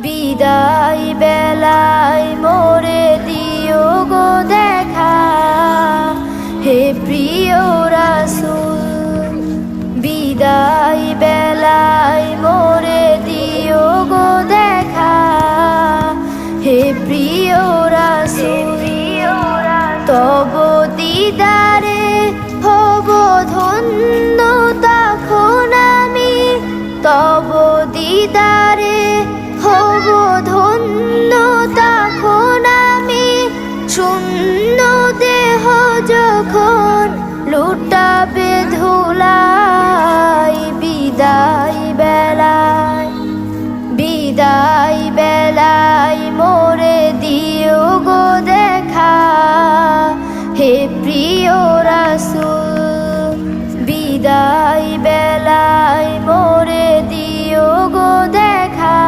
বিদায় বেলায় মোরে দিও গো দেখা, হে প্রিয় রাসূল। বিদায় বেলায় মোরে দিও গো দেখা, হে প্রিয় রাসূল। তব দিদারে হব ধন্য তখন আমি, তব দিদারে হব ধন্য তখন আমি। শূন্য দেহ যখন লুটাবে ধুলাই, বিদায় বেলায়, বিদায় বেলায় মোরে দিও গো দেখা, হে প্রিয় রাসূল। বিদায় বেলায় মোরে দিও গো দেখা।